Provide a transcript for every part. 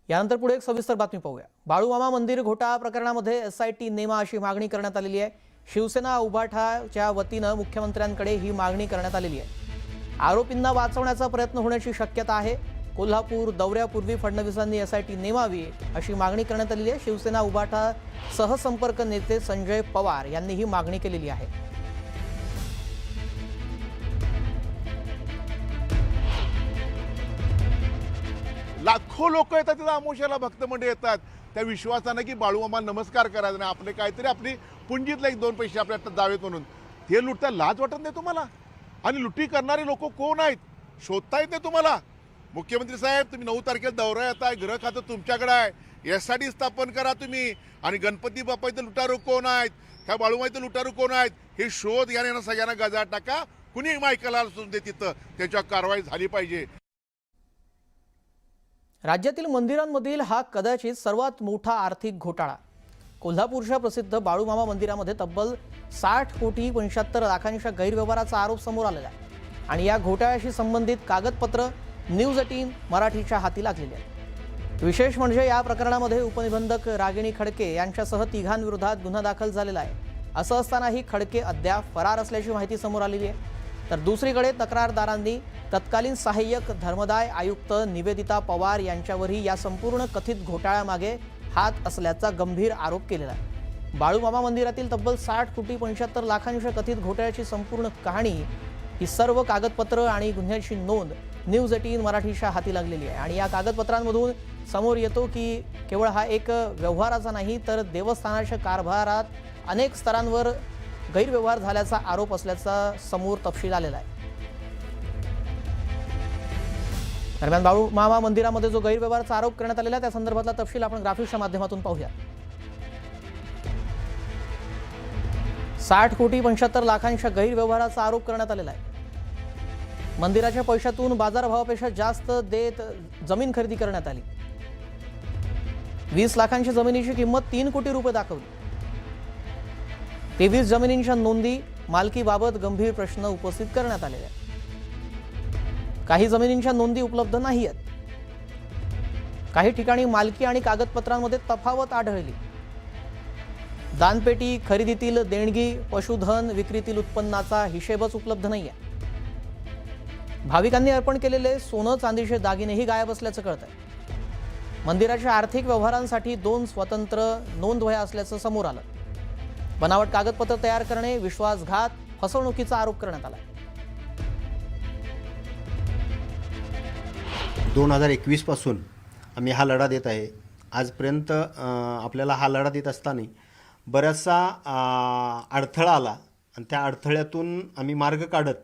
यानंतर पुढे एक सविस्तर बातमी पाहूया। बाळूमामा मंदिर घोटाळा प्रकरणामध्ये SIT नेमा अशी मागणी करण्यात आलेली आहे। शिवसेना उभाठाच्या वतीने मुख्यमंत्र्यांकडे ही मागणी करण्यात आलेली आहे। आरोपींना वाचवण्याचा प्रयत्न होण्याची शक्यता आहे। कोल्हापूर दौऱ्यापूर्वी फडणवीसांनी SIT नेमावी अशी मागणी करण्यात आलेली आहे। शिवसेना उभाठा सहसंपर्क नेते संजय पवार यांनी ही मागणी केलेली आहे। लाखो लोक येतात तिथं आमोशाला, भक्त मंडळी येतात त्या विश्वासानं की बाळूमामा नमस्कार करायचा नाही, आपले काहीतरी आपली पुंजीतले एक दोन पैसे आपल्याला जावेत म्हणून ते लुटता लाज वाटत नाही तुम्हाला? आणि लुटी करणारे लोक कोण आहेत शोधता येत नाही तुम्हाला? मुख्यमंत्री साहेब, तुम्ही 9 तारखेला दौरा येत आहे, गृह खातं तुमच्याकडे आहे, SIT स्थापन करा तुम्ही। आणि गणपती बाप्पा इथं लुटारू कोण आहेत, ह्या बाळूमामा इथं लुटारू कोण आहेत हे शोध घ्या, यांना सगळ्यांना गजा टाका। कुणी मायकला असून दे तिथं त्याच्यावर कारवाई झाली पाहिजे। राज्यातील मंदिरांमधील हा कदाचित सर्वात मोठा आर्थिक घोटाळा। कोल्हापूरच्या प्रसिद्ध बाळूमामा मंदिरामध्ये तब्बल 60 कोटी 75 लाखांच्या गैरव्यवहाराचा आरोप समोर आलेला आहे आणि या घोटाळ्याशी संबंधित कागदपत्र न्यूज 18 मराठीच्या हाती लागलेली आहेत। विशेष म्हणजे या प्रकरणामध्ये उपनिबंधक रागिणी खडके यांच्यासह तिघांविरोधात गुन्हा दाखल झालेला आहे। असं असतानाही खडके अद्याप फरार असल्याची माहिती समोर आलेली आहे। तर दुसरीकडे तक्रारदारांनी तत्कालीन सहाय्यक धर्मदाय आयुक्त निवेदिता पवार यांच्यावरही या संपूर्ण कथित घोटाळ्यामागे हात असल्याचा गंभीर आरोप केलेला आहे। बाळूमामा मंदिरातील तब्बल 60 कोटी 75 लाखांच्या कथित घोटाळ्याची संपूर्ण कहाणी, ही सर्व कागदपत्र आणि गुन्ह्याची नोंद न्यूज 18 मराठीच्या हाती लागलेली आहे। आणि या कागदपत्रांमधून समोर येतो की केवळ हा एक व्यवहाराचा नाही, तर देवस्थानाच्या कारभारात अनेक स्तरांवर गैरव्यवहार झाल्याचा आरोप असल्याचा समोर तपशील आलेला आहे। दरम्यान बाळूमामा मंदिरामध्ये जो गैरव्यवहाराचा आरोप करण्यात आलेला आहे त्या संदर्भातला तपशील आपण ग्राफिक्सच्या माध्यमातून पाहूया। 60 कोटी 75 लाखांच्या गैरव्यवहाराचा आरोप करण्यात आलेला आहे। मंदिराच्या पैशातून बाजारभावापेक्षा जास्त देत जमीन खरेदी करण्यात आली। 20 लाखांच्या जमिनीची किंमत 3 कोटी रुपये दाखवली। 23 जमिनींच्या नोंदी मालकीबाबत गंभीर प्रश्न उपस्थित करण्यात आलेले आहेत। काही जमिनींच्या नोंदी उपलब्ध नाही आहेत। काही ठिकाणी मालकी आणि कागदपत्रांमध्ये तफावत आढळली। दानपेटी, खरेदीतील देणगी, पशुधन विक्रीतील उत्पन्नाचा हिशेबच उपलब्ध नाही आहे। भाविकांनी अर्पण केलेले सोनं चांदीचे दागिनेही गायब असल्याचं कळतंय। मंदिराच्या आर्थिक व्यवहारांसाठी 2 स्वतंत्र नोंदवह्या असल्याचं समोर आलं। बनावट कागदपत्र तयार करणे, विश्वासघात, फसवणुकीचा आरोप करण्यात आला। 2021 पासून आम्ही हा लढा देत आहे। आजपर्यंत आपल्याला हा लढा देत असताना बराचसा अडथळा आला आणि त्या अडथळ्यातून आम्ही मार्ग काढत,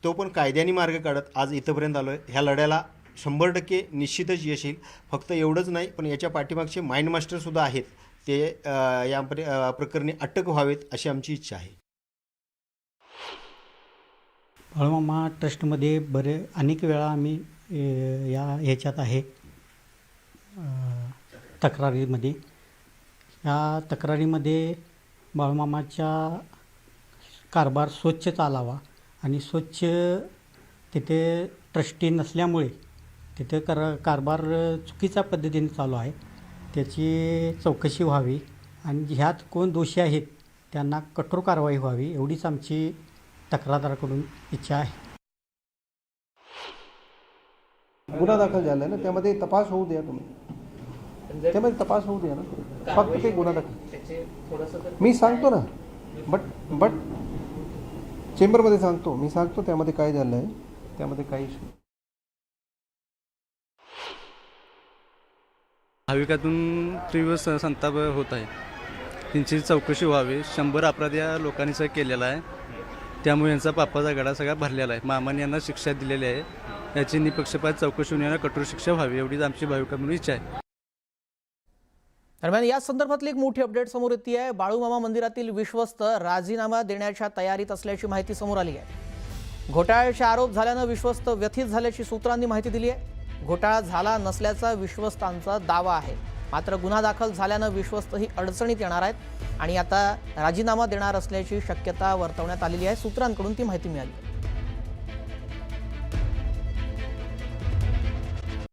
तो पण कायद्याने मार्ग काढत आज इथंपर्यंत आलो आहे। ह्या लढ्याला 100% निश्चितच यश येईल। फक्त एवढंच नाही, पण याच्या पाठीमागचे माइंड मास्टरसुद्धा आहेत, ते या प्रकरणी अटक व्हावेत अशी आमची इच्छा आहे। बाळूमामा ट्रस्टमध्ये अनेक वेळा आम्ही ह्याच्यात आहे तक्रारीमध्ये। या तक्रारीमध्ये बाळूमामाचा कारभार स्वच्छ चालावा आणि स्वच्छ तिथे ट्रस्टी नसल्यामुळे तिथे कारभार चुकीच्या पद्धतीने चालू आहे, त्याची चौकशी व्हावी आणि ह्यात कोण दोषी आहेत त्यांना कठोर कारवाई व्हावी एवढीच आमची तक्रारदाराकडून इच्छा आहे। गुन्हा दाखल झाला आहे ना, त्यामध्ये तपास होऊ द्या तुम्ही, त्यामध्ये तपास होऊ द्या ना, फक्त ते गुन्हा दाखल मी सांगतो ना, बट चेंबरमध्ये सांगतो, मी सांगतो त्यामध्ये काय झालं आहे, त्यामध्ये काही भाविकातून तीव्र संताप होत आहे। त्यांची चौकशी व्हावी। 100 अपराध या लोकांनी केलेला आहे, त्यामुळे यांचा पापाचा गडा सगळा भरलेला आहे। मामाने यांना शिक्षा दिलेली आहे, याची निपक्षपात चौकशी होऊन यांना कठोर शिक्षा व्हावी एवढीच आमची भाविकांकडून इच्छा आहे। दरम्यान या संदर्भातली एक मोठी अपडेट समोर येते आहे। बाळूमामा मंदिरातील विश्वस्त राजीनामा देण्याच्या तयारीत असल्याची माहिती समोर आली आहे। घोटाळ्याचे आरोप झाल्यानं विश्वस्त व्यथित झाल्याची सूत्रांनी माहिती दिली आहे। घोटाळा झाला नसल्याचा विश्वस्तांचा दावा आहे, मात्र गुन्हा दाखल झाल्यानं विश्वस्त ही अडचणीत येणार आहेत आणि आता राजीनामा देणार असल्याची शक्यता वर्तवण्यात आलेली आहे। सूत्रांकडून ती माहिती मिळाली।